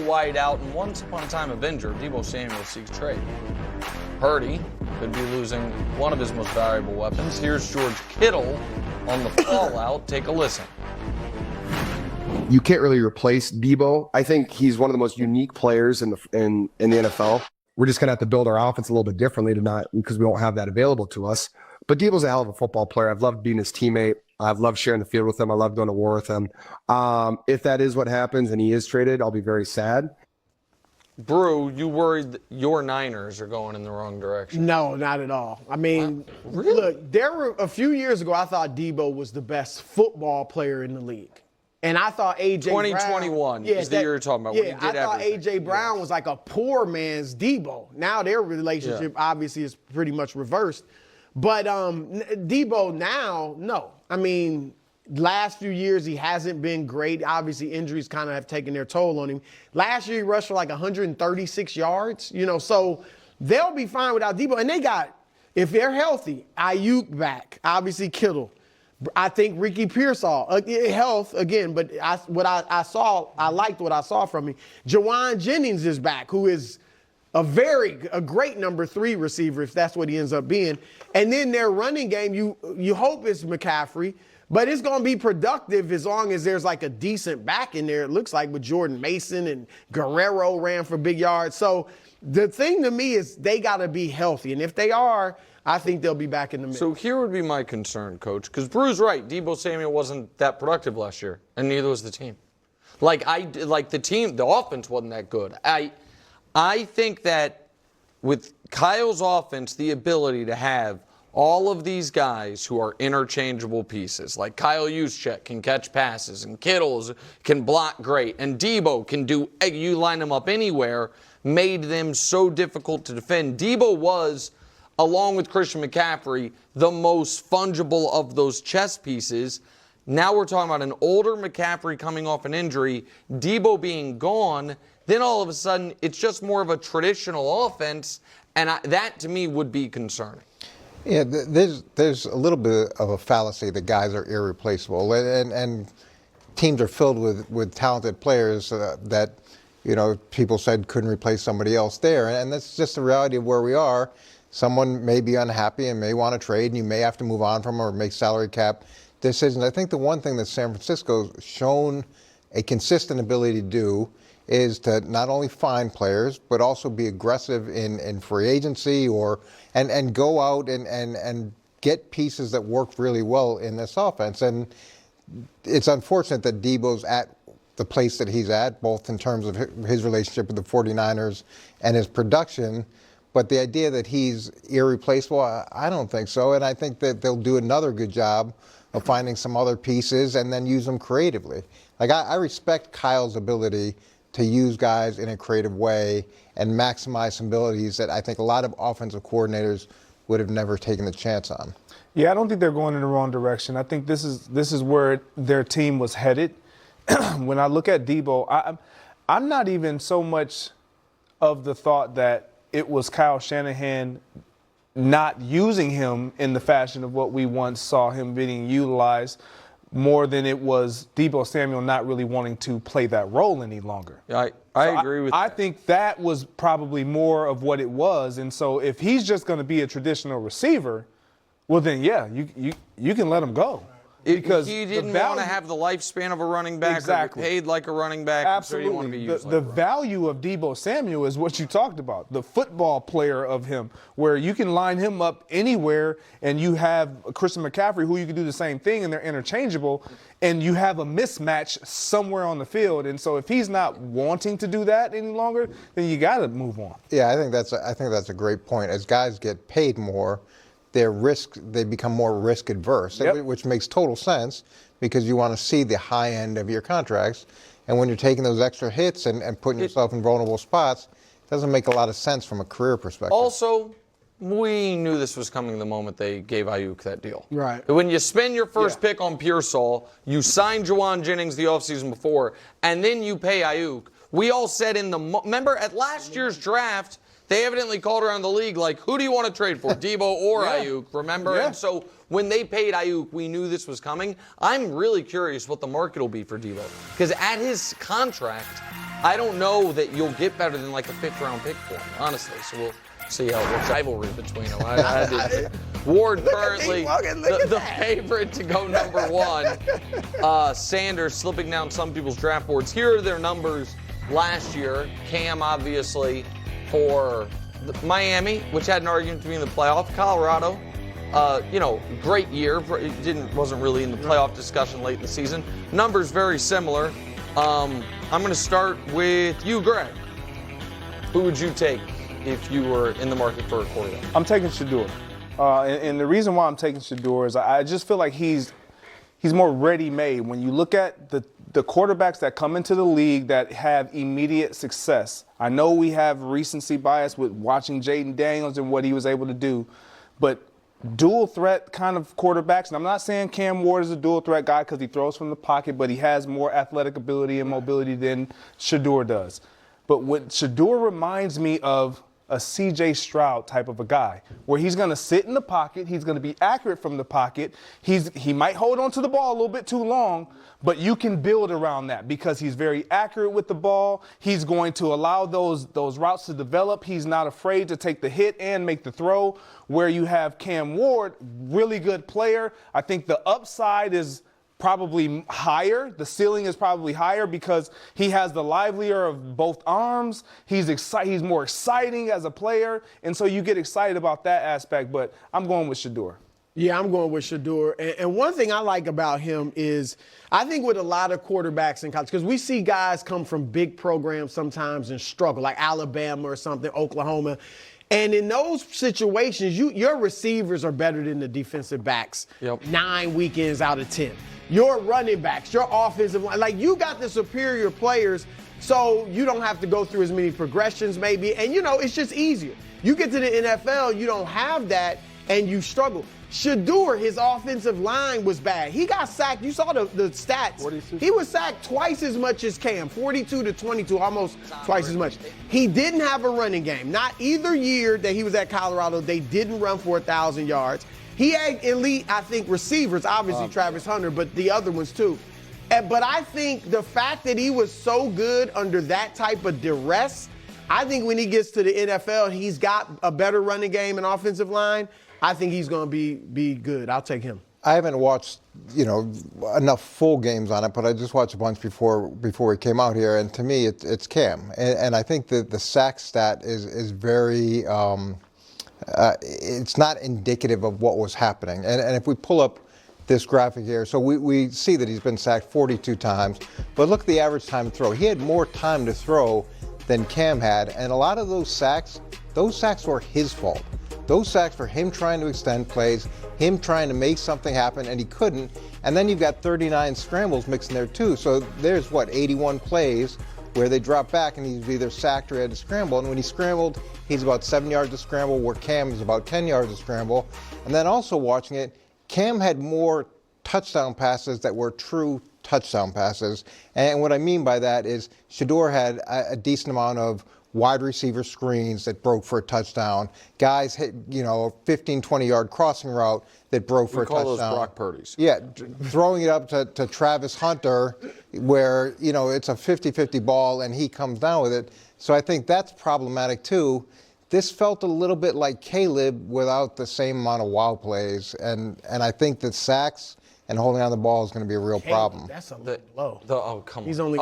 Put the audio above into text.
wide out and once upon a time of injury, Deebo Samuel seeks trade. Purdy could be losing one of his most valuable weapons. Here's George Kittle on the fallout. Take a listen. You can't really replace Deebo. I think he's one of the most unique players in the NFL. We're just going to have to build our offense a little bit differently because we won't have that available to us. But Deebo's a hell of a football player. I've loved being his teammate. I've loved sharing the field with him. I love going to war with him. If that is what happens and he is traded, I'll be very sad. Brew, you worried that your Niners are going in the wrong direction? No, not at all. I mean, Really? Look, there were a few years ago, I thought Deebo was the best football player in the league. And I thought A.J. 2021 Brown, is the year you're talking about. Yeah, when he did I thought everything. A.J. Brown was like a poor man's Deebo. Now their relationship obviously is pretty much reversed. But Deebo now, no. I mean, last few years he hasn't been great. Obviously injuries kind of have taken their toll on him. Last year he rushed for like 136 yards, so they'll be fine without Deebo. And they got, if they're healthy, Ayuk back, obviously Kittle. I think Ricky Pearsall, health again, but I liked what I saw from him. Jawan Jennings is back, who is a great number 3 receiver, if that's what he ends up being. And then their running game, you hope it's McCaffrey, but it's going to be productive as long as there's like a decent back in there, it looks like, with Jordan Mason and Guerrero ran for big yards. So the thing to me is they got to be healthy. And if they are, I think they'll be back in the mix. So here would be my concern, Coach, because Brew's right. Deebo Samuel wasn't that productive last year, and neither was the team. The offense wasn't that good. I think that with Kyle's offense, the ability to have all of these guys who are interchangeable pieces, like Kyle Juszczyk can catch passes, and Kittle can block great, and Deebo can do, you line them up anywhere, made them so difficult to defend. Deebo was, along with Christian McCaffrey, the most fungible of those chess pieces. Now we're talking about an older McCaffrey coming off an injury, Deebo being gone, then all of a sudden it's just more of a traditional offense, and that to me would be concerning. Yeah, there's a little bit of a fallacy that guys are irreplaceable, and teams are filled with talented players that people said couldn't replace somebody else there, and that's just the reality of where we are. Someone may be unhappy and may want to trade, and you may have to move on from them or make salary cap decisions. I think the one thing that San Francisco's shown a consistent ability to do is to not only find players, but also be aggressive in free agency and go out and get pieces that work really well in this offense. And it's unfortunate that Deebo's at the place that he's at, both in terms of his relationship with the 49ers and his production. But the idea that he's irreplaceable, I don't think so. And I think that they'll do another good job of finding some other pieces and then use them creatively. Like, I respect Kyle's ability to use guys in a creative way and maximize some abilities that I think a lot of offensive coordinators would have never taken the chance on. Yeah, I don't think they're going in the wrong direction. I think this is where their team was headed. When I look at Deebo, I'm not even so much of the thought that it was Kyle Shanahan not using him in the fashion of what we once saw him being utilized, more than it was Deebo Samuel not really wanting to play that role any longer. I agree with that. I think that was probably more of what it was. And so if he's just going to be a traditional receiver, well then, yeah, you can let him go. Because he didn't want to have the lifespan of a running back or be paid like a running back. Absolutely. So he want to be used the value of Deebo Samuel is what you talked about, the football player of him, where you can line him up anywhere and you have Christian McCaffrey who you can do the same thing and they're interchangeable, and you have a mismatch somewhere on the field. And so if he's not wanting to do that any longer, then you got to move on. Yeah, I think that's a great point. As guys get paid more, they become more risk adverse, which makes total sense because you want to see the high end of your contracts. And when you're taking those extra hits and putting yourself in vulnerable spots, it doesn't make a lot of sense from a career perspective. Also, we knew this was coming the moment they gave Ayuk that deal. Right. When you spend your first pick on Pearsall, you sign Jawan Jennings the offseason before, and then you pay Ayuk. We all said remember at last year's draft, they evidently called around the league like, who do you want to trade for, Deebo or Ayuk, remember? Yeah. And so when they paid Ayuk, we knew this was coming. I'm really curious what the market will be for Deebo. Because at his contract, I don't know that you'll get better than like a 5th-round pick for him, honestly. So we'll see how it works. Rivalry between them. Ward currently the favorite to go number 1. Sanders slipping down some people's draft boards. Here are their numbers last year. Cam, obviously, for Miami, which had an argument to be in the playoff. Colorado, great year. Wasn't really in the playoff discussion late in the season. Numbers very similar. I'm going to start with you, Greg. Who would you take if you were in the market for a quarterback? I'm taking Shedeur. And the reason why I'm taking Shedeur is I just feel like he's more ready-made. When you look at the quarterbacks that come into the league that have immediate success, I know we have recency bias with watching Jaden Daniels and what he was able to do, but dual threat kind of quarterbacks, and I'm not saying Cam Ward is a dual threat guy because he throws from the pocket, but he has more athletic ability and mobility than Shedeur does. But what Shedeur reminds me of a C.J. Stroud type of a guy, where he's going to sit in the pocket, he's going to be accurate from the pocket, he might hold on to the ball a little bit too long, but you can build around that because he's very accurate with the ball. He's going to allow those routes to develop. He's not afraid to take the hit and make the throw. Where you have Cam Ward, really good player. I think the upside is probably higher. The ceiling is probably higher because he has the livelier of both arms. He's more exciting as a player, and so you get excited about that aspect. But I'm going with Shedeur. Yeah, I'm going with Shedeur. And one thing I like about him is I think with a lot of quarterbacks in college, because we see guys come from big programs sometimes and struggle, like Alabama or something, Oklahoma. And in those situations, your receivers are better than the defensive backs 9 weekends out of 10. Your running backs, your offensive line, like you got the superior players, so you don't have to go through as many progressions maybe. And, it's just easier. You get to the NFL, you don't have that, and you struggle. Shedeur, his offensive line was bad. He got sacked. You saw the stats. 42. He was sacked twice as much as Cam, 42 to 22, almost twice as much. He didn't have a running game. Not either year that he was at Colorado, they didn't run for 1,000 yards. He had elite, I think, receivers, obviously Travis Hunter, but the other ones too. But I think the fact that he was so good under that type of duress, I think when he gets to the NFL, he's got a better running game and offensive line. I think he's going to be good. I'll take him. I haven't watched, enough full games on it, but I just watched a bunch before he came out here, and to me, it's Cam. And I think that the sack stat is very, it's not indicative of what was happening. And if we pull up this graphic here, so we see that he's been sacked 42 times, but look at the average time to throw. He had more time to throw than Cam had, and a lot of those sacks were his fault. Those sacks were him trying to extend plays, him trying to make something happen, and he couldn't. And then you've got 39 scrambles mixed in there too. So there's 81 plays where they drop back and he's either sacked or had to scramble. And when he scrambled, he's about 7 yards to scramble, where Cam is about 10 yards to scramble. And then also watching it, Cam had more touchdown passes that were true touchdown passes. And what I mean by that is Shedeur had a decent amount of wide receiver screens that broke for a touchdown. Guys hit, a 15, 20-yard crossing route that broke for a touchdown. We call those Brock Purdy's. Yeah, throwing it up to Travis Hunter where, it's a 50-50 ball and he comes down with it. So I think that's problematic too. This felt a little bit like Caleb without the same amount of wow plays. And I think that sacks and holding on the ball is going to be a real problem. That's a little low. Oh, come on. He's only.